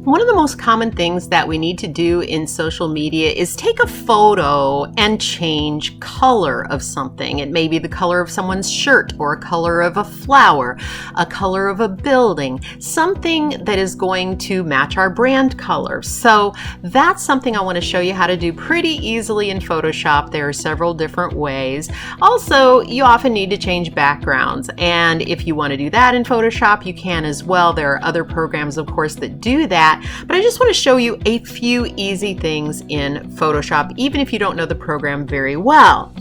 One of the most common things that we need to do in social media is take a photo and change color of something. It may be the color of someone's shirt or a color of a flower, a color of a building, something that is going to match our brand color. So that's something I want to show you how to do pretty easily in Photoshop. There are several different ways. Also, you often need to change backgrounds, and if you want to do that in Photoshop, you can as well. There are other programs, of course, that do that. But I just want to show you a few easy things in Photoshop, even if you don't know the program very well.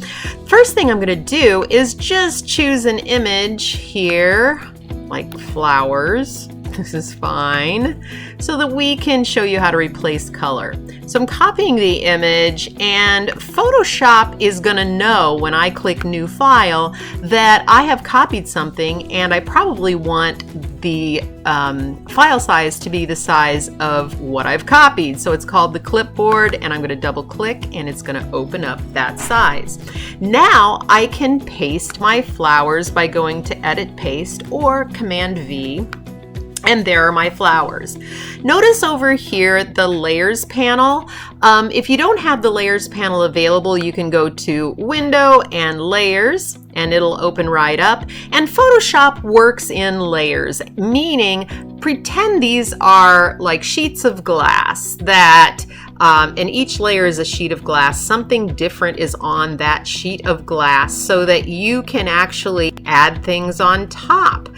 First thing I'm going to do is just choose an image here, like flowers. This is fine, so that we can show you how to replace color. So I'm copying the image, and Photoshop is going to know when I click New File that I have copied something, and I probably want the file size to be the size of what I've copied. So it's called the clipboard, and I'm going to double click and it's going to open up that size. Now I can paste my flowers by going to Edit Paste or Command V. And there are my flowers. Notice over here the layers panel. If you don't have the layers panel available, you can go to Window and Layers, and it'll open right up. And Photoshop works in layers, meaning pretend these are like sheets of glass that and each layer is a sheet of glass. Something different is on that sheet of glass so that you can actually add things on top.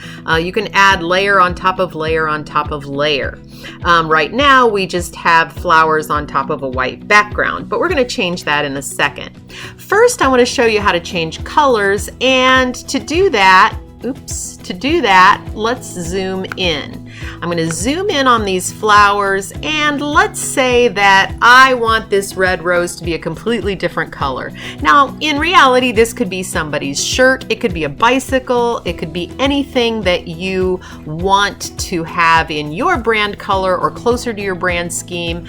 You can add layer on top of layer on top of layer. Right now we just have flowers on top of a white background, but we're going to change that in a second. First, I want to show you how to change colors, and to do that, let's zoom in. I'm going to zoom in on these flowers, and let's say that I want this red rose to be a completely different color. Now, in reality, this could be somebody's shirt, it could be a bicycle, it could be anything that you want to have in your brand color or closer to your brand scheme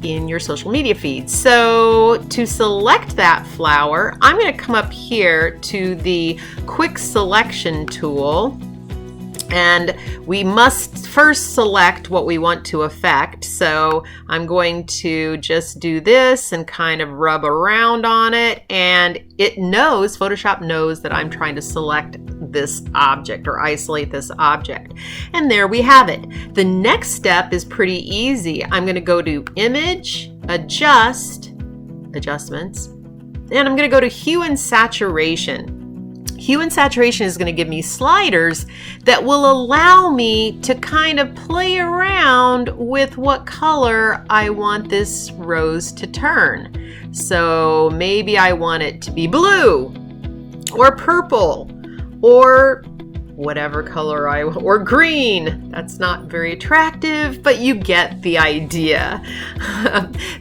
in your social media feed. So to select that flower, I'm going to come up here to the Quick Selection tool, and we must first select what we want to affect. So I'm going to just do this and kind of rub around on it, and it knows, Photoshop knows that I'm trying to select this object or isolate this object. And there we have it. The next step is pretty easy. I'm going to go to Image, Adjustments, and I'm going to go to Hue and Saturation. Hue and Saturation is going to give me sliders that will allow me to kind of play around with what color I want this rose to turn. So maybe I want it to be blue or purple or whatever color or green. That's not very attractive, but you get the idea.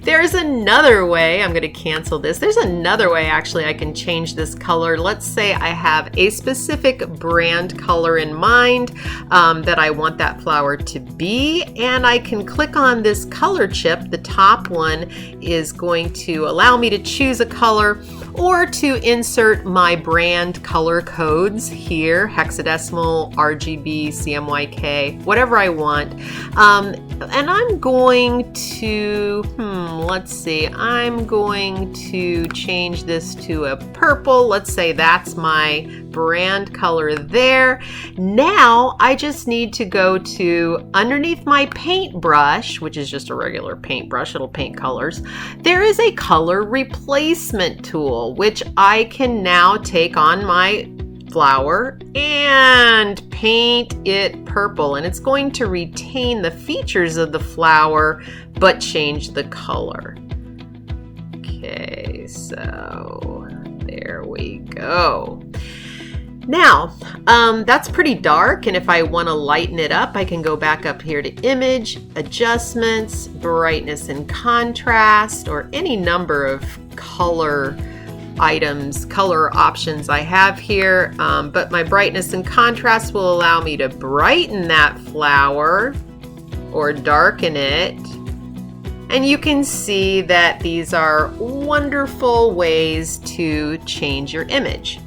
There's another way, I'm going to cancel this. There's another way actually I can change this color. Let's say I have a specific brand color in mind that I want that flower to be, and I can click on this color chip. The top one is going to allow me to choose a color or to insert my brand color codes here, hexadecimal, RGB, CMYK, whatever I want. And I'm going to, let's see, I'm going to change this to a purple. Let's say that's my brand color there. Now I just need to go to underneath my paintbrush, which is just a regular paintbrush, it'll paint colors. There is a color replacement tool, which I can now take on my flower and paint it purple, and it's going to retain the features of the flower but change the color. Okay, so there we go. Now, that's pretty dark, and if I want to lighten it up, I can go back up here to Image, Adjustments, Brightness and Contrast, or any number of color items, color options I have here, but my brightness and contrast will allow me to brighten that flower or darken it. And you can see that these are wonderful ways to change your image.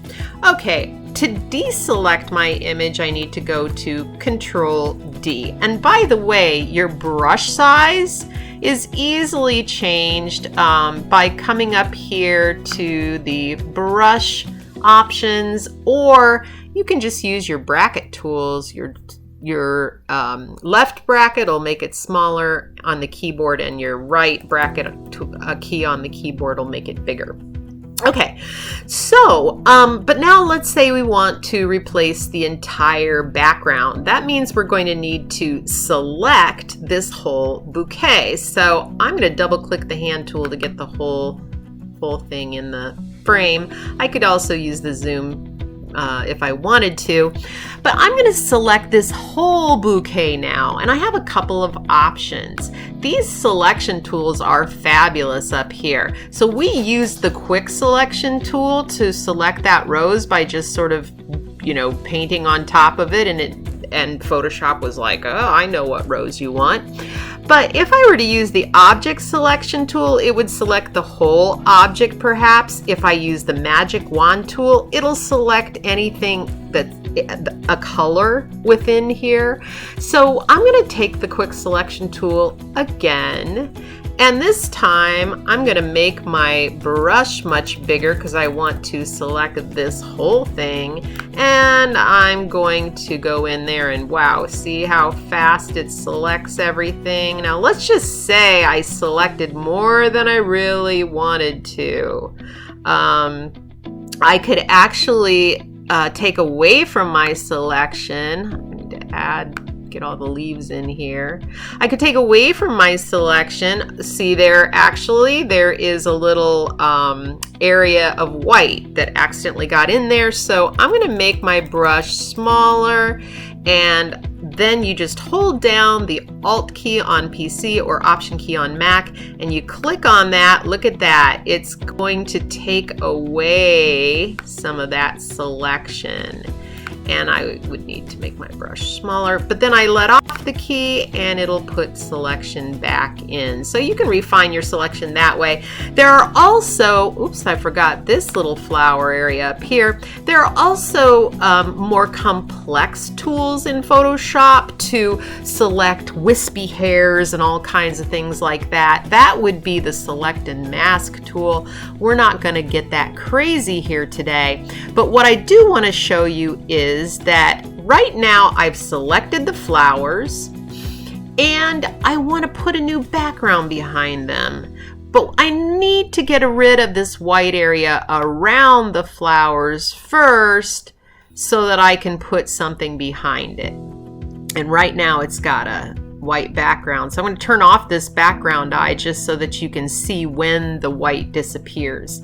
Okay, to deselect my image, I need to go to Control D. And by the way, your brush size is easily changed by coming up here to the brush options, or you can just use your bracket tools. Your left bracket will make it smaller on the keyboard, and your right bracket key on the keyboard will make it bigger. Okay, so, but now let's say we want to replace the entire background. That means we're going to need to select this whole bouquet. So I'm going to double click the hand tool to get the whole thing in the frame. I could also use the zoom if I wanted to, but I'm going to select this whole bouquet now, and I have a couple of options. These selection tools are fabulous up here. So we use the quick selection tool to select that rose by just sort of, painting on top of it, and Photoshop was like, oh, I know what rose you want. But if I were to use the object selection tool, it would select the whole object perhaps. If I use the magic wand tool, it'll select anything that's a color within here. So I'm going to take the quick selection tool again. And this time I'm going to make my brush much bigger because I want to select this whole thing. And I'm going to go in there and wow, see how fast it selects everything. Now let's just say I selected more than I really wanted to. I could actually take away from my selection. I need to get all the leaves in here. I could take away from my selection. See there is a little area of white that accidentally got in there. So I'm going to make my brush smaller, and then you just hold down the Alt key on PC or Option key on Mac, and you click on that. Look at that. It's going to take away some of that selection. And I would need to make my brush smaller, but then I let off the key and it'll put selection back in. So you can refine your selection that way. There are also, oops, I forgot this little flower area up here. There are also more complex tools in Photoshop to select wispy hairs and all kinds of things like that. That would be the Select and Mask tool. We're not going to get that crazy here today, but what I do want to show you is that right now I've selected the flowers and I want to put a new background behind them, but I need to get rid of this white area around the flowers first so that I can put something behind it. And right now it's got a white background, so I'm going to turn off this background eye just so that you can see when the white disappears.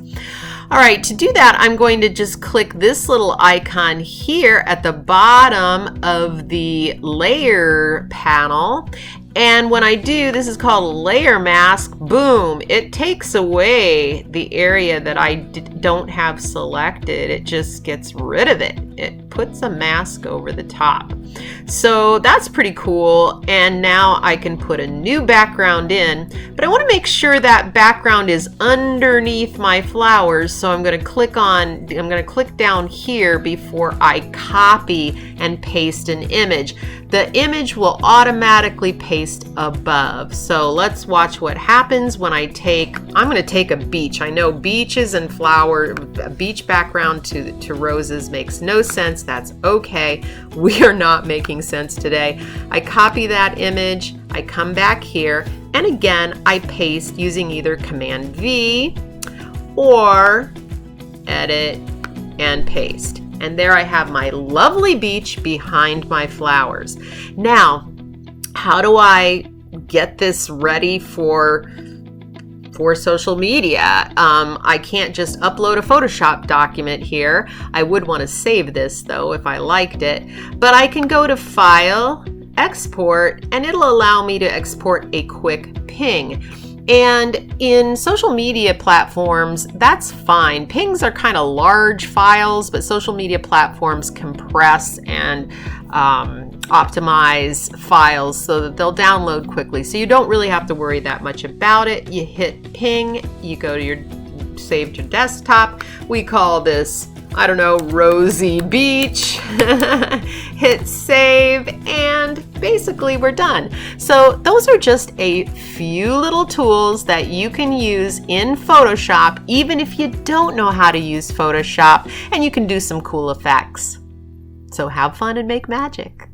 All right, to do that, I'm going to just click this little icon here at the bottom of the layer panel. And when I do, this is called layer mask, boom, it takes away the area that I don't have selected. It just gets rid of it. It puts a mask over the top. So that's pretty cool. And now I can put a new background in, but I want to make sure that background is underneath my flowers. So I'm going to click down here before I copy and paste an image. The image will automatically paste above. So let's watch what happens when I'm going to take a beach. I know beaches and a beach background to roses makes no sense. That's okay. We are not making sense today. I copy that image, I come back here, and again, I paste using either Command V or Edit and Paste. And there I have my lovely beach behind my flowers. Now, how do I get this ready for social media? I can't just upload a Photoshop document here. I would want to save this though if I liked it, but I can go to File, Export, and it'll allow me to export a quick ping. And in social media platforms, that's fine. Pings are kind of large files, but social media platforms compress and optimize files so that they'll download quickly. So you don't really have to worry that much about it. You hit ping, you go to save to desktop. We call this I don't know, rosy beach. Hit save, and basically we're done. So those are just a few little tools that you can use in Photoshop, even if you don't know how to use Photoshop, and you can do some cool effects. So have fun and make magic.